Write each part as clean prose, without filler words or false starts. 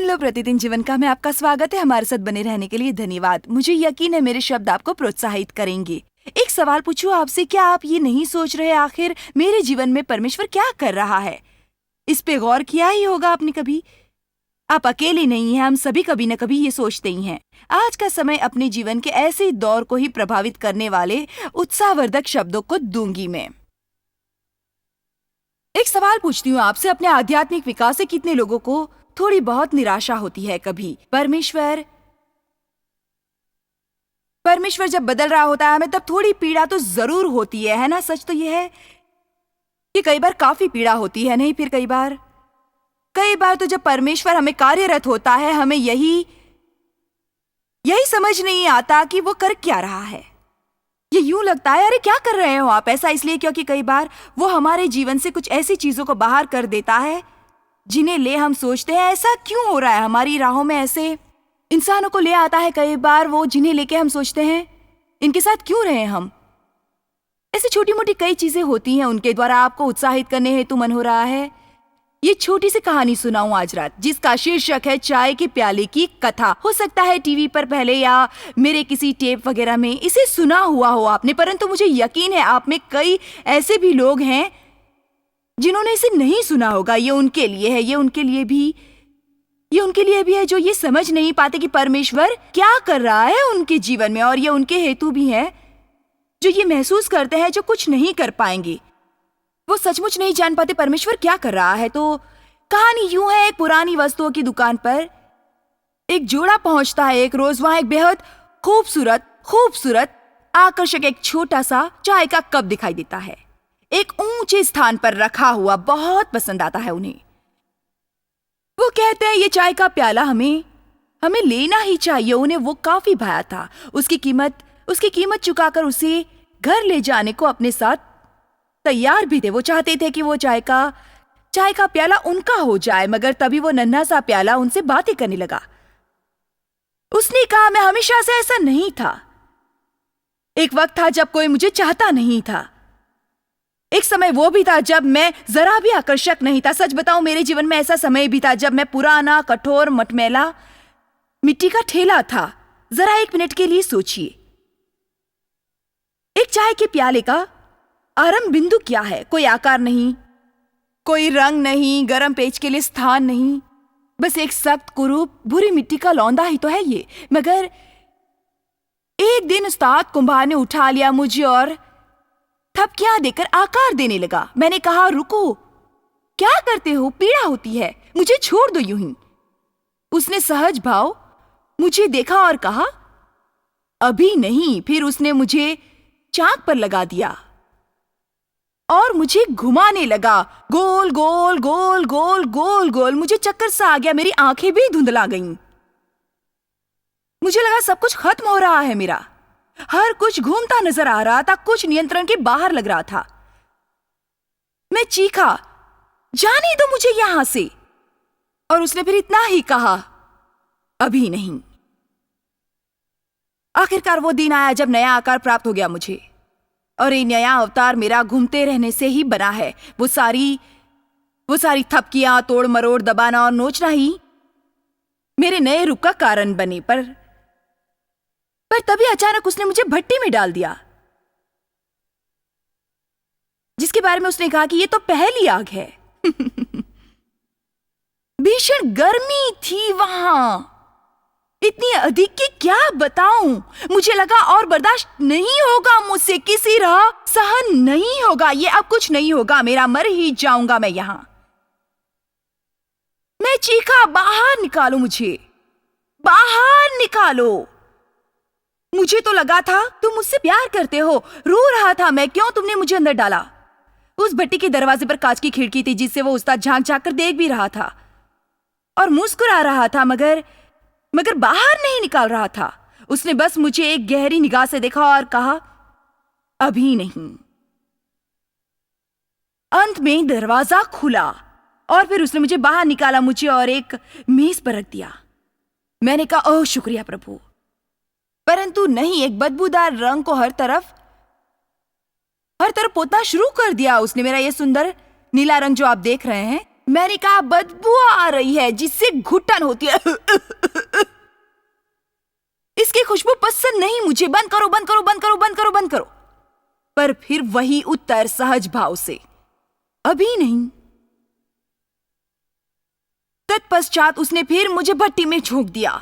लो प्रतिदिन जीवन का में आपका स्वागत है। हमारे साथ बने रहने के लिए धन्यवाद। मुझे यकीन है मेरे शब्द आपको प्रोत्साहित करेंगे। एक सवाल पूछूं आपसे, क्या आप ये नहीं सोच रहे आखिर मेरे जीवन में परमेश्वर क्या कर रहा है? इस पे गौर किया ही होगा आपने कभी। आप अकेले नहीं हैं, हम सभी कभी न कभी ये सोचते ही हैं। आज का समय अपने जीवन के ऐसे दौर को ही प्रभावित करने वाले उत्साहवर्धक शब्दों को दूंगी मैं। एक सवाल पूछती हूँ आपसे, अपने आध्यात्मिक विकास से कितने लोगों को थोड़ी बहुत निराशा होती है कभी? परमेश्वर जब बदल रहा होता है हमें तब थोड़ी पीड़ा तो जरूर होती है ना? सच तो यह है कि कई बार काफी पीड़ा होती है, नहीं? फिर कई बार तो जब परमेश्वर हमें कार्यरत होता है हमें यही समझ नहीं आता कि वो कर क्या रहा है। ये यूं लगता है, अरे क्या कर रहे हो आप? ऐसा इसलिए क्योंकि कई बार वो हमारे जीवन से कुछ ऐसी चीजों को बाहर कर देता है जिन्हें ले हम सोचते हैं ऐसा क्यों हो रहा है। हमारी राहों में ऐसे इंसानों को ले आता है कई बार वो, जिन्हें लेके हम सोचते हैं इनके साथ क्यों रहे हम। ऐसी छोटी मोटी कई चीजें होती हैं, उनके द्वारा आपको उत्साहित करने हेतु मन हो रहा है ये छोटी सी कहानी सुनाऊं आज रात, जिसका शीर्षक है चाय के प्याले की कथा। हो सकता है टीवी पर पहले या मेरे किसी टेप वगैरह में इसे सुना हुआ हो आपने, परंतु मुझे यकीन है आप में कई ऐसे भी लोग हैं जिन्होंने इसे नहीं सुना होगा। ये उनके लिए है, ये उनके लिए भी है जो ये समझ नहीं पाते कि परमेश्वर क्या कर रहा है उनके जीवन में, और ये उनके हेतु भी है जो ये महसूस करते हैं जो कुछ नहीं कर पाएंगे। वो सचमुच नहीं जान पाते परमेश्वर क्या कर रहा है। तो कहानी यूं है, एक पुरानी वस्तुओं की दुकान पर एक जोड़ा पहुंचता है एक रोज। वहां एक बेहद खूबसूरत आकर्षक एक छोटा सा चाय का कप दिखाई देता है, एक ऊंचे स्थान पर रखा हुआ। बहुत पसंद आता है उन्हें। वो कहते हैं ये चाय का प्याला हमें लेना ही चाहिए। उन्हें वो काफी भाया था। उसकी कीमत चुकाकर उसे घर ले जाने को अपने साथ तैयार भी थे। वो चाहते थे कि वो चाय का प्याला उनका हो जाए, मगर तभी वो नन्हा सा प्याला उनसे बातें करने लगा। उसने कहा, मैं हमेशा से ऐसा नहीं था। एक वक्त था जब कोई मुझे चाहता नहीं था। एक समय वो भी था जब मैं जरा भी आकर्षक नहीं था। सच बताऊं, मेरे जीवन में ऐसा समय भी था जब मैं पुराना, कठोर, मटमैला मिट्टी का ठेला था। जरा एक मिनट के लिए सोचिए, एक चाय के प्याले का आरंभ बिंदु क्या है? कोई आकार नहीं, कोई रंग नहीं, गरम पेच के लिए स्थान नहीं, बस एक सख्त कुरूप भूरी मिट्टी का लौंदा ही तो है ये। मगर एक दिन उस्ताद कुंभार ने उठा लिया मुझे और थपकियां देकर आकार देने लगा। मैंने कहा, रुको, क्या करते हो? पीड़ा होती है, मुझे छोड़ दो यूं ही। उसने सहज भाव मुझे देखा और कहा, अभी नहीं। फिर उसने मुझे चाक पर लगा दिया और मुझे घुमाने लगा, गोल गोल गोल गोल गोल गोल। मुझे चक्कर सा आ गया, मेरी आंखें भी धुंधला गईं। मुझे लगा सब कुछ खत्म हो रहा है मेरा। हर कुछ घूमता नजर आ रहा था, कुछ नियंत्रण के बाहर लग रहा था। मैं चीखा, जाने दो मुझे यहां से। और उसने फिर इतना ही कहा, अभी नहीं। आखिरकार वो दिन आया जब नया आकार प्राप्त हो गया मुझे, और ये नया अवतार मेरा घूमते रहने से ही बना है। वो सारी थपकियां, तोड़ मरोड़, दबाना और नोचना ही मेरे नए रूप का कारण बने। पर तभी अचानक उसने मुझे भट्टी में डाल दिया, जिसके बारे में उसने कहा कि ये तो पहली आग है। भीषण गर्मी थी वहां, इतनी अधिक कि क्या बताऊं। मुझे लगा और बर्दाश्त नहीं होगा मुझसे, किसी राह सहन नहीं होगा। ये अब कुछ नहीं होगा, मेरा मर ही जाऊंगा मैं यहां। मैं चीखा, बाहर निकालो मुझे, बाहर निकालो। मुझे तो लगा था तुम मुझसे प्यार करते हो। रो रहा था मैं, क्यों तुमने मुझे अंदर डाला? उस भट्टी के दरवाजे पर कांच की खिड़की थी जिससे वो उस्ताद झांक झांक कर देख भी रहा था और मुस्कुरा रहा था, मगर बाहर नहीं निकाल रहा था। उसने बस मुझे एक गहरी निगाह से देखा और कहा, अभी नहीं। अंत में दरवाजा खुला और फिर उसने मुझे बाहर निकाला, मुझे और एक मेज पर रख दिया। मैंने कहा, ओह शुक्रिया प्रभु। परंतु नहीं, एक बदबूदार रंग को हर तरफ पोतना शुरू कर दिया उसने। मेरा ये सुंदर नीला रंग जो आप देख रहे हैं, मैंने कहा बदबू आ रही है जिससे घुटन होती है। इसकी खुशबू पसंद नहीं मुझे, बंद करो बंद करो बंद करो बंद करो बंद करो। पर फिर वही उत्तर सहज भाव से, अभी नहीं। तत्पश्चात उसने फिर मुझे भट्टी में झोंक दिया,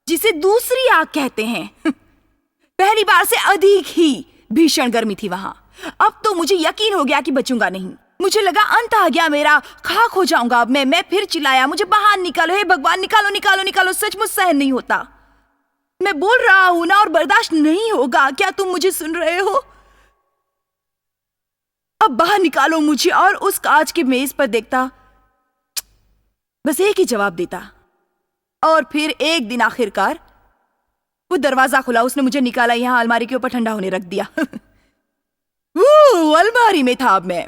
जिसे दूसरी आग कहते हैं। पहली बार से अधिक ही भीषण गर्मी थी वहां। अब तो मुझे यकीन हो गया कि बचूंगा नहीं। मुझे लगा अंत आ गया मेरा, खाक हो जाऊंगा अब मैं फिर चिल्लाया, मुझे बाहर निकालो, हे भगवान निकालो निकालो निकालो, सचमुच सहन नहीं होता। मैं बोल रहा हूं ना और बर्दाश्त नहीं होगा, क्या तुम मुझे सुन रहे हो? अब बाहर निकालो मुझे। और उस कांच की मेज पर देखता, बस एक ही जवाब देता। और फिर एक दिन आखिरकार वो दरवाजा खुला, उसने मुझे निकाला, यहां अलमारी के ऊपर ठंडा होने रख दिया। अलमारी में था अब मैं।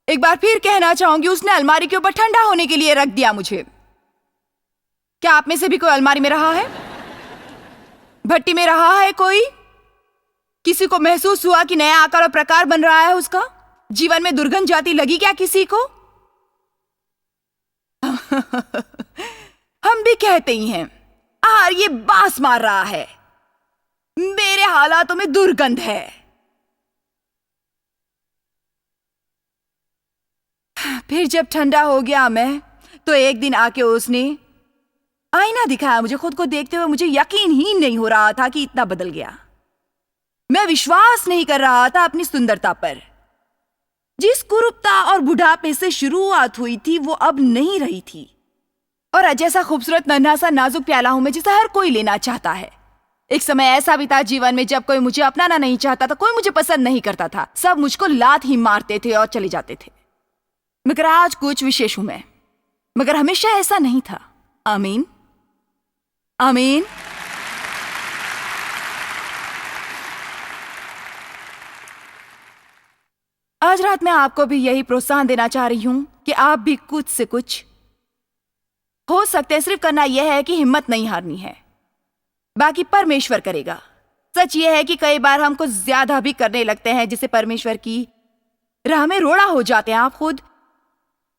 एक बार फिर कहना चाहूंगी, उसने अलमारी के ऊपर ठंडा होने के लिए रख दिया मुझे। क्या आप में से भी कोई अलमारी में रहा है, भट्टी में रहा है? कोई किसी को महसूस हुआ कि नया आकार और प्रकार बन रहा है उसका? जीवन में दुर्गंध जाती लगी क्या किसी को? हम भी कहते ही हैं, आर ये बांस मार रहा है, मेरे हालातों में दुर्गंध है। फिर जब ठंडा हो गया मैं, तो एक दिन आके उसने आईना दिखाया मुझे। खुद को देखते हुए मुझे यकीन ही नहीं हो रहा था कि इतना बदल गया। मैं विश्वास नहीं कर रहा था अपनी सुंदरता पर। जिस कुरूपता और बुढ़ापे से शुरुआत हुई थी वो अब नहीं रही थी। और जैसा खूबसूरत नन्हा सा नाजुक प्याला हूं मैं, जिसे हर कोई लेना चाहता है। एक समय ऐसा भी था जीवन में जब कोई मुझे अपनाना नहीं चाहता था, कोई मुझे पसंद नहीं करता था, सब मुझको लात ही मारते थे और चले जाते थे। मगर आज कुछ विशेष हूं मैं, मगर हमेशा ऐसा नहीं था। आमीन आमीन। आज रात मैं आपको भी यही प्रोत्साहन देना चाह रही हूं कि आप भी कुछ से कुछ हो सकते हैं। सिर्फ करना यह है कि हिम्मत नहीं हारनी है, बाकी परमेश्वर करेगा। सच यह है कि कई बार हम कुछ ज्यादा भी करने लगते हैं जिससे परमेश्वर की राह में रोड़ा हो जाते हैं। आप खुद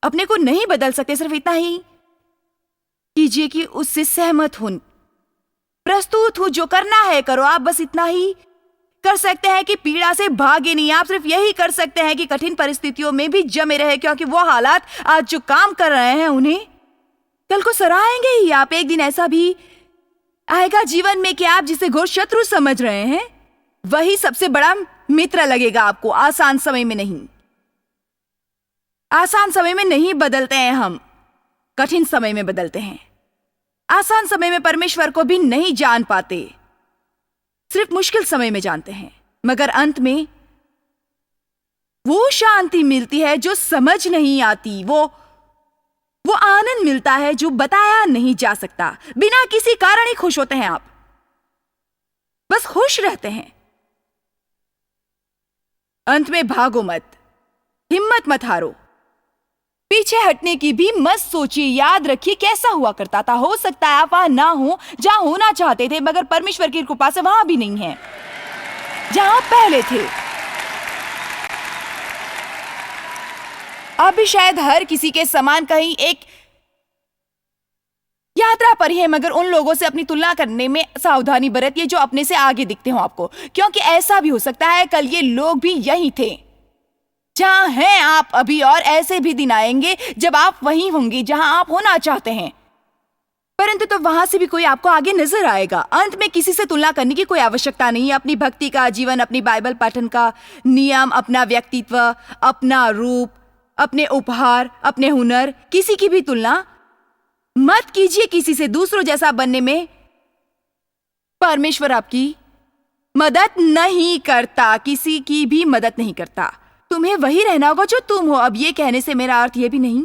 अपने को नहीं बदल सकते, सिर्फ इतना ही कीजिए कि उससे सहमत हो, प्रस्तुत हो, जो करना है करो। आप बस इतना ही कर सकते हैं कि पीड़ा से भागे नहीं। आप सिर्फ यही कर सकते हैं कि कठिन परिस्थितियों में भी जमे रहे, क्योंकि वो हालात आज जो काम कर रहे हैं उन्हें कल को सराहेंगे ही। आप एक दिन ऐसा भी आएगा जीवन में कि आप जिसे घोर शत्रु समझ रहे हैं वही सबसे बड़ा मित्र लगेगा आपको। आसान समय में नहीं, आसान समय में नहीं बदलते हैं हम, कठिन समय में बदलते हैं। आसान समय में परमेश्वर को भी नहीं जान पाते, सिर्फ मुश्किल समय में जानते हैं। मगर अंत में वो शांति मिलती है जो समझ नहीं आती, वो आनंद मिलता है जो बताया नहीं जा सकता। बिना किसी कारण ही खुश होते हैं आप, बस खुश रहते हैं। अंत में भागो मत, हिम्मत मत हारो, पीछे हटने की भी मत सोचिए। याद रखिए कैसा हुआ करता था। हो सकता है आप वहां ना हो जहां होना चाहते थे, मगर परमेश्वर की कृपा से वहां भी नहीं है जहां आप पहले थे। आप भी शायद हर किसी के समान कहीं एक यात्रा पर है, मगर उन लोगों से अपनी तुलना करने में सावधानी बरतिए जो अपने से आगे दिखते हो आपको, क्योंकि ऐसा भी हो सकता है कल ये लोग भी यही थे जहां हैं आप अभी, और ऐसे भी दिन आएंगे जब आप वहीं होंगे जहां आप होना चाहते हैं, परंतु तो वहां से भी कोई आपको आगे नजर आएगा। अंत में किसी से तुलना करने की कोई आवश्यकता नहीं है। अपनी भक्ति का जीवन, अपनी बाइबल पाठन का नियम, अपना व्यक्तित्व, अपना रूप, अपने उपहार, अपने हुनर, किसी की भी तुलना मत कीजिए किसी से। दूसरों जैसा बनने में परमेश्वर आपकी मदद नहीं करता, किसी की भी मदद नहीं करता। तुम्हें वही रहना होगा जो तुम हो। अब ये कहने से मेरा अर्थ ये भी नहीं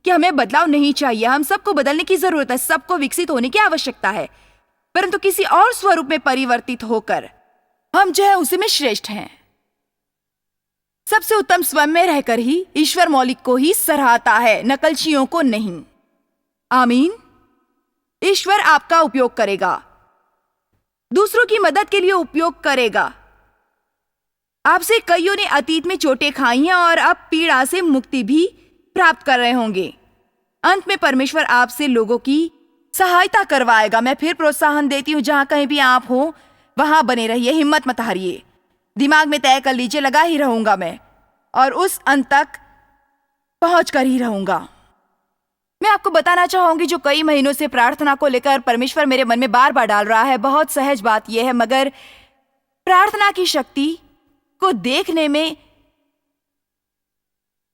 कि हमें बदलाव नहीं चाहिए। हम सबको बदलने की जरूरत है, सबको विकसित होने की आवश्यकता है, परंतु किसी और स्वरूप में परिवर्तित होकर हम जो है उसी में श्रेष्ठ हैं। सबसे उत्तम स्वयं में रहकर ही ईश्वर मौलिक को ही सराहता है, नकलचियों को नहीं। आमीन। ईश्वर आपका उपयोग करेगा, दूसरों की मदद के लिए उपयोग करेगा। आपसे कईयों ने अतीत में चोटें खाई हैं और अब पीड़ा से मुक्ति भी प्राप्त कर रहे होंगे। अंत में परमेश्वर आपसे लोगों की सहायता करवाएगा। मैं फिर प्रोत्साहन देती हूँ, जहां कहीं भी आप हो वहां बने रहिए, हिम्मत मत हारिए। दिमाग में तय कर लीजिए, लगा ही रहूंगा मैं और उस अंत तक पहुंच कर ही रहूंगा। मैं आपको बताना चाहूंगी, जो कई महीनों से प्रार्थना को लेकर परमेश्वर मेरे मन में बार बार डाल रहा है। बहुत सहज बात यह है, मगर प्रार्थना की शक्ति को देखने में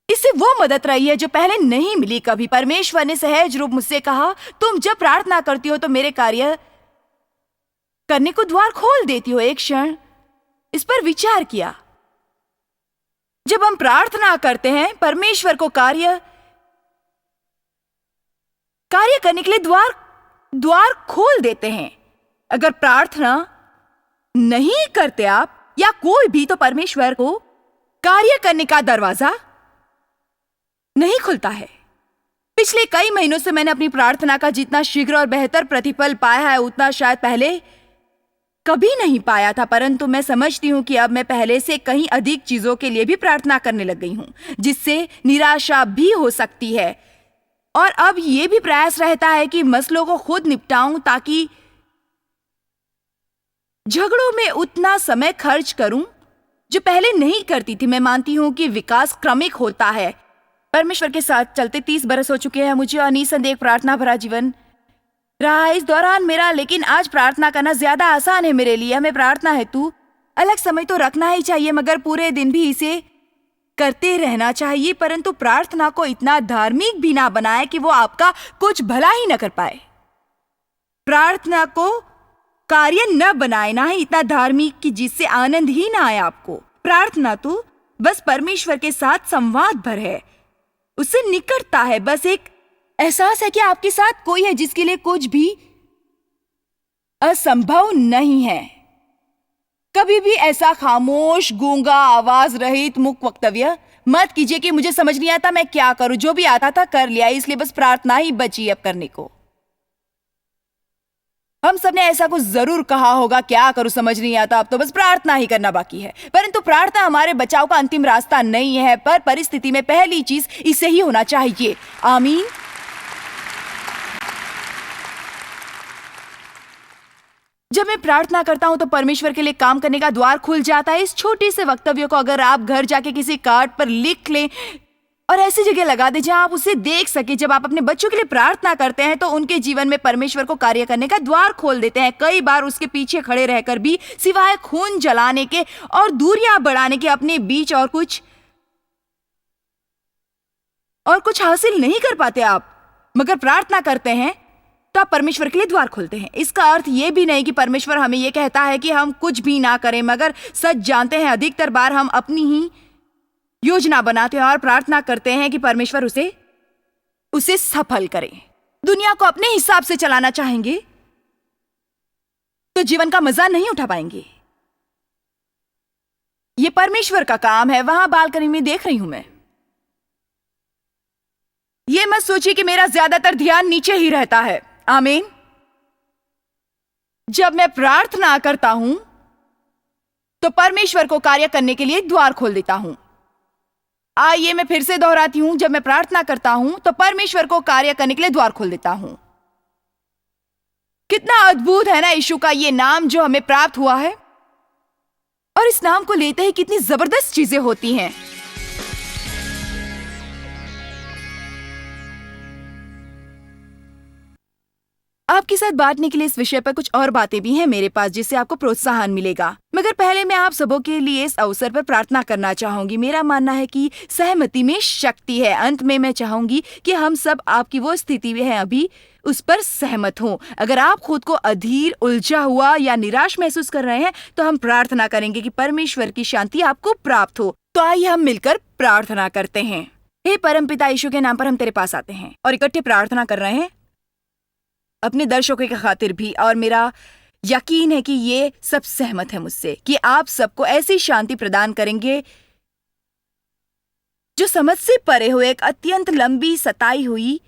इससे वो मदद रही है जो पहले नहीं मिली कभी। परमेश्वर ने सहज रूप मुझसे कहा, तुम जब प्रार्थना करती हो तो मेरे कार्य करने को द्वार खोल देती हो। एक क्षण इस पर विचार किया। जब हम प्रार्थना करते हैं, परमेश्वर को कार्य करने के लिए द्वार खोल देते हैं। अगर प्रार्थना नहीं करते आप या कोई भी, तो परमेश्वर को कार्य करने का दरवाजा नहीं खुलता है। पिछले कई महीनों से मैंने अपनी प्रार्थना का जितना शीघ्र और बेहतर प्रतिफल पाया है, उतना शायद पहले कभी नहीं पाया था। परंतु मैं समझती हूं कि अब मैं पहले से कहीं अधिक चीजों के लिए भी प्रार्थना करने लग गई हूं, जिससे निराशा भी हो सकती है। और अब यह भी प्रयास रहता है कि मसलों को खुद निपटाऊं, ताकि झगड़ों में उतना समय खर्च करूं जो पहले नहीं करती थी। मैं मानती हूं कि विकास क्रमिक होता है। परमेश्वर के साथ चलते 30 बरस हो चुके हैं मुझे, और निसंदेह प्रार्थना भरा जीवन रहा है इस दौरान मेरा। लेकिन आज प्रार्थना करना ज्यादा आसान है मेरे लिए। हमें प्रार्थना हेतु अलग समय तो रखना ही चाहिए, मगर पूरे दिन भी इसे करते रहना चाहिए। परंतु प्रार्थना को इतना धार्मिक भी ना बनाए कि वो आपका कुछ भला ही न कर पाए। प्रार्थना को कार्य न बनाए, ना ही इतना धार्मिक कि जिससे आनंद ही ना आए आपको। प्रार्थना तो बस परमेश्वर के साथ संवाद भर है, उससे निकटता है। बस एक एहसास है कि आपके साथ कोई है जिसके लिए कुछ भी असंभव नहीं है। कभी भी ऐसा खामोश, गूंगा, आवाज रहित मुख वक्तव्य मत कीजिए कि मुझे समझ नहीं आता, मैं क्या करूं। जो भी आता था कर लिया, इसलिए बस प्रार्थना ही बची अब करने को। हम सबने ऐसा कुछ जरूर कहा होगा, क्या करूं समझ नहीं आता, अब तो बस प्रार्थना ही करना बाकी है। परंतु प्रार्थना हमारे बचाव का अंतिम रास्ता नहीं है, पर परिस्थिति में पहली चीज इसे ही होना चाहिए। आमीन। जब मैं प्रार्थना करता हूं तो परमेश्वर के लिए काम करने का द्वार खुल जाता है। इस छोटे से वक्तव्य को अगर आप घर जाके किसी कार्ड पर लिख लें और ऐसी जगह लगा दें जहां आप उसे देख सके। जब आप अपने बच्चों के लिए प्रार्थना करते हैं तो उनके जीवन में परमेश्वर को कार्य करने का द्वार खोल देते हैं। कई बार उसके पीछे खड़े रहकर भी सिवाय खून जलाने के और दूरियां बढ़ाने के अपने बीच और कुछ हासिल नहीं कर पाते आप, मगर प्रार्थना करते हैं तो आप परमेश्वर के लिए द्वार खोलते हैं। इसका अर्थ यह भी नहीं कि परमेश्वर हमें यह कहता है कि हम कुछ भी ना करें, मगर सच जानते हैं अधिकतर बार हम अपनी ही योजना बनाते हैं और प्रार्थना करते हैं कि परमेश्वर उसे सफल करे। दुनिया को अपने हिसाब से चलाना चाहेंगे तो जीवन का मजा नहीं उठा पाएंगे। यह परमेश्वर का काम है। वहां बालकनी में देख रही हूं मैं। यह मत सोचिए कि मेरा ज्यादातर ध्यान नीचे ही रहता है। आमीन। जब मैं प्रार्थना करता हूं तो परमेश्वर को कार्य करने के लिए द्वार खोल देता हूं। आइए मैं फिर से दोहराती हूं, जब मैं प्रार्थना करता हूं तो परमेश्वर को कार्य करने के लिए द्वार खोल देता हूं। कितना अद्भुत है ना यीशु का ये नाम जो हमें प्राप्त हुआ है, और इस नाम को लेते ही कितनी जबरदस्त चीजें होती हैं। आपके साथ बांटने के लिए इस विषय पर कुछ और बातें भी हैं मेरे पास, जिससे आपको प्रोत्साहन मिलेगा। मगर पहले मैं आप सबों के लिए इस अवसर पर प्रार्थना करना चाहूंगी। मेरा मानना है कि सहमति में शक्ति है। अंत में मैं चाहूंगी कि हम सब आपकी वो स्थिति में हैं अभी उस पर सहमत हों। अगर आप खुद को अधीर, उलझा हुआ या निराश महसूस कर रहे हैं तो हम प्रार्थना करेंगे कि परमेश्वर की शांति आपको प्राप्त हो। तो आइए हम मिलकर प्रार्थना करते हैं। हे परमपिता यीशु के नाम पर हम तेरे पास आते हैं और इकट्ठे प्रार्थना कर रहे हैं अपने दर्शकों की खातिर भी। और मेरा यकीन है कि ये सब सहमत है मुझसे कि आप सबको ऐसी शांति प्रदान करेंगे जो समझ से परे हो। एक अत्यंत लंबी, सताई हुई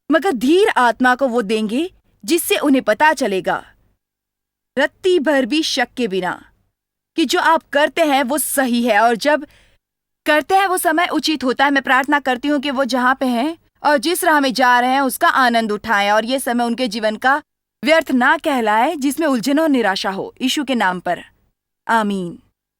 मगर धीर आत्मा को वो देंगे जिससे उन्हें पता चलेगा रत्ती भर भी शक के बिना कि जो आप करते हैं वो सही है। और जब करते हैं वो समय उचित होता है। मैं प्रार्थना करती हूँ कि वो जहाँ पे हैं और जिस राह में जा रहे हैं उसका आनंद उठाएं और ये समय उनके जीवन का व्यर्थ ना कहलाए जिसमें उलझन और निराशा हो, यीशु के नाम पर आमीन।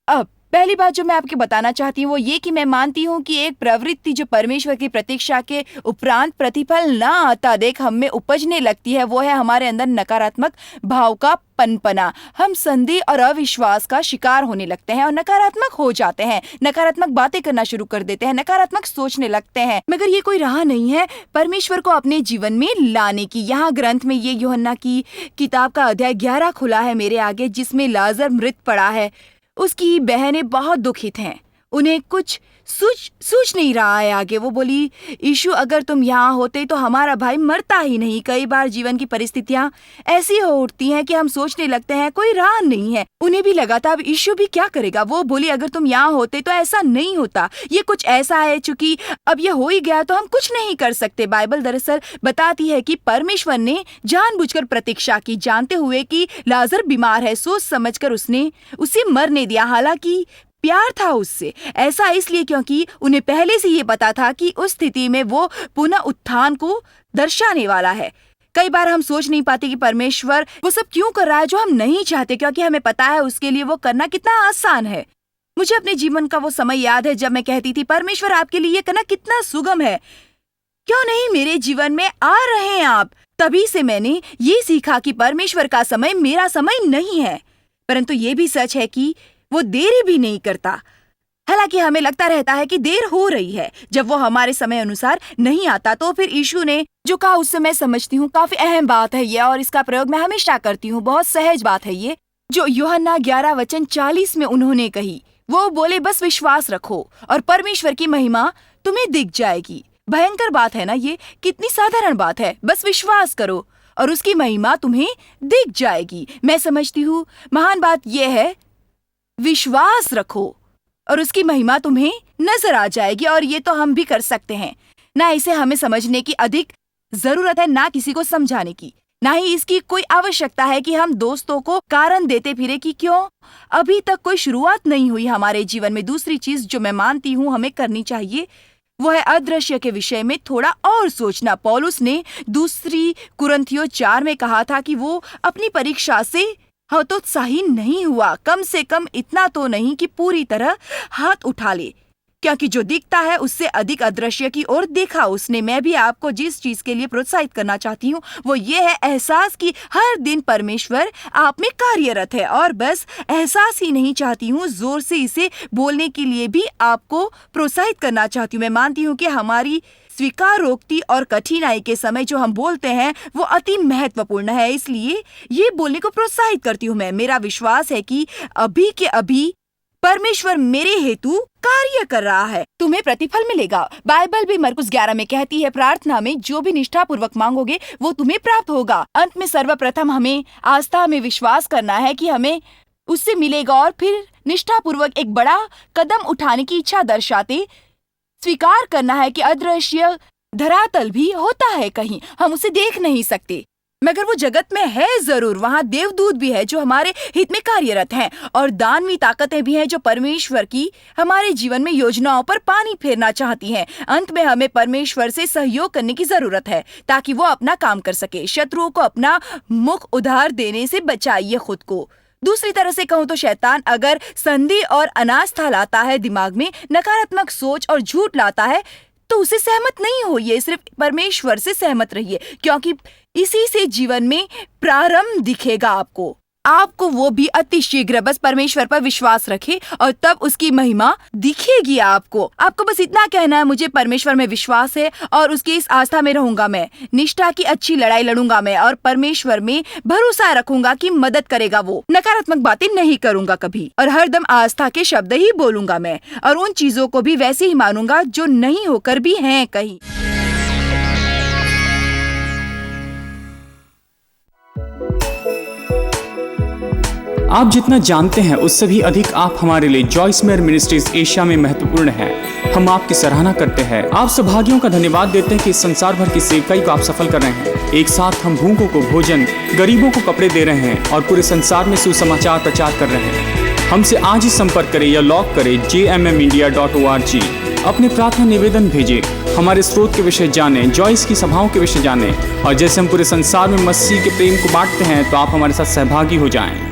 अब पहली बात जो मैं आपको बताना चाहती हूँ वो ये कि मैं मानती हूँ कि एक प्रवृत्ति जो परमेश्वर की प्रतीक्षा के उपरांत प्रतिफल ना आता देख हम में उपजने लगती है, वो है हमारे अंदर नकारात्मक भाव का पनपना। हम संदेह और अविश्वास का शिकार होने लगते हैं और नकारात्मक हो जाते हैं, नकारात्मक बातें करना शुरू कर देते हैं, नकारात्मक सोचने लगते हैं। मगर ये कोई राह नहीं है परमेश्वर को अपने जीवन में लाने की। यहाँ ग्रंथ में ये यूहन्ना की किताब का अध्याय 11 खुला है मेरे आगे, जिसमें लाजर मृत पड़ा है। उसकी बहनें बहुत दुखित हैं, उन्हें कुछ सूझ नहीं रहा है आगे। वो बोली, यीशु अगर तुम यहाँ होते तो हमारा भाई मरता ही नहीं। कई बार जीवन की परिस्थितियाँ ऐसी हो उठती हैं कि हम सोचने लगते हैं कोई राह नहीं है। उन्हें भी लगा था अब यीशु भी क्या करेगा। वो बोली, अगर तुम यहाँ होते तो ऐसा नहीं होता, ये कुछ ऐसा है चूंकि अब ये हो ही गया तो हम कुछ नहीं कर सकते। बाइबल दरअसल बताती है कि परमेश्वर ने जानबूझकर प्रतीक्षा की, जानते हुए कि लाजर बीमार है, सोच समझकर उसने उसे मरने दिया। हालांकि प्यार था उससे, ऐसा इसलिए क्योंकि उन्हें पहले से ये पता था कि उस स्थिति में वो पुनः उत्थान को दर्शाने वाला है। कई बार हम सोच नहीं पाते कि परमेश्वर वो सब क्यों कर रहा है जो हम नहीं चाहते, क्योंकि हमें पता है उसके लिए वो करना कितना आसान है। मुझे अपने जीवन का वो समय याद है जब मैं कहती थी परमेश्वर आपके लिए ये करना कितना सुगम है, क्यों नहीं मेरे जीवन में आ रहे हैं आप। तभी से मैंने ये सीखा कि परमेश्वर का समय मेरा समय नहीं है, परंतु ये भी सच है कि वो देरी भी नहीं करता। हालांकि हमें लगता रहता है कि देर हो रही है, जब वो हमारे समय अनुसार नहीं आता। तो फिर यीशु ने जो कहा उससे मैं समझती हूँ काफी अहम बात है ये, और इसका प्रयोग मैं हमेशा करती हूँ। बहुत सहज बात है ये जो यूहन्ना 11:40 में उन्होंने कही। वो बोले, बस विश्वास रखो और परमेश्वर की महिमा तुम्हें दिख जाएगी। भयंकर बात है ना ये, कितनी साधारण बात है, बस विश्वास करो और उसकी महिमा तुम्हें दिख जाएगी। मैं समझती हूँ महान बात यह है, विश्वास रखो और उसकी महिमा तुम्हें नजर आ जाएगी। और ये तो हम भी कर सकते हैं। ना इसे हमें समझने की अधिक जरूरत है, ना किसी को समझाने की, ना ही इसकी कोई आवश्यकता है कि हम दोस्तों को कारण देते फिरे कि क्यों अभी तक कोई शुरुआत नहीं हुई हमारे जीवन में। दूसरी चीज जो मैं मानती हूँ हमें करनी चाहिए वो है अदृश्य के विषय में थोड़ा और सोचना। पौलुस ने 2 कुरिन्थियों 4 में कहा था कि वो अपनी परीक्षा से हतोत्साही नहीं हुआ, कम से कम इतना तो नहीं कि पूरी तरह हाथ उठा ले, क्योंकि जो दिखता है उससे अधिक अदृश्य की ओर देखा उसने। मैं भी आपको जिस चीज के लिए प्रोत्साहित करना चाहती हूँ वो ये है एहसास कि हर दिन परमेश्वर आप में कार्यरत है। और बस एहसास ही नहीं चाहती हूँ, जोर से इसे बोलने के लिए भी आपको प्रोत्साहित करना चाहती हूँ। मैं मानती हूँ कि हमारी स्वीकारोक्ति और कठिनाई के समय जो हम बोलते हैं वो अति महत्वपूर्ण है, इसलिए ये बोलने को प्रोत्साहित करती हूँ मैं। मेरा विश्वास है कि अभी के अभी परमेश्वर मेरे हेतु कार्य कर रहा है, तुम्हें प्रतिफल मिलेगा। बाइबल भी मरकुस 11 में कहती है, प्रार्थना में जो भी निष्ठा पूर्वक मांगोगे वो तुम्हें प्राप्त होगा। अंत में सर्वप्रथम हमें आस्था में विश्वास करना है कि हमें उससे मिलेगा, और फिर निष्ठा पूर्वक एक बड़ा कदम उठाने की इच्छा दर्शाते स्वीकार करना है कि अदृश्य धरातल भी होता है कहीं, हम उसे देख नहीं सकते मगर वो जगत में है जरूर। वहाँ देवदूत भी है जो हमारे हित में कार्यरत हैं, और दानवी ताकतें भी हैं जो परमेश्वर की हमारे जीवन में योजनाओं पर पानी फेरना चाहती हैं। अंत में हमें परमेश्वर से सहयोग करने की जरूरत है ताकि वो अपना काम कर सके। शत्रुओं को अपना मुख उधार देने से बचाइए खुद को। दूसरी तरह से कहूँ तो शैतान अगर संदेह और अनास्था लाता है, दिमाग में नकारात्मक सोच और झूठ लाता है, तो उसे सहमत नहीं होइए, सिर्फ परमेश्वर से सहमत रहिए, क्योंकि इसी से जीवन में प्रारंभ दिखेगा आपको वो भी अति शीघ्र। बस परमेश्वर पर विश्वास रखे और तब उसकी महिमा दिखेगी आपको बस इतना कहना है, मुझे परमेश्वर में विश्वास है और उसकी इस आस्था में रहूंगा। मैं निष्ठा की अच्छी लड़ाई लड़ूंगा मैं, और परमेश्वर में भरोसा रखूंगा कि मदद करेगा वो। नकारात्मक बातें नहीं करूंगा कभी, और हरदम आस्था के शब्द ही बोलूंगा मैं, और उन चीजों को भी वैसे ही मानूंगा जो नहीं होकर भी हैं कहीं। आप जितना जानते हैं उससे भी अधिक आप हमारे लिए जॉयस मेयर मिनिस्ट्रीज एशिया में महत्वपूर्ण है। हम आपकी सराहना करते हैं। आप सौभाग्यों का धन्यवाद देते हैं कि इस संसार भर की सेवकाई को आप सफल कर रहे हैं। एक साथ हम भूखों को भोजन, गरीबों को कपड़े दे रहे हैं और पूरे संसार में सुसमाचार प्रचार कर रहे हैं। हमसे आज ही संपर्क करें या लॉग करें jmmindia.org। अपने प्रार्थना निवेदन भेजें, हमारे स्रोत के विषय जानें, जॉइस की सभाओं के विषय जानें, और जैसे हम पूरे संसार में मसीह के प्रेम को बांटते हैं तो आप हमारे साथ सहभागी हो जाएं।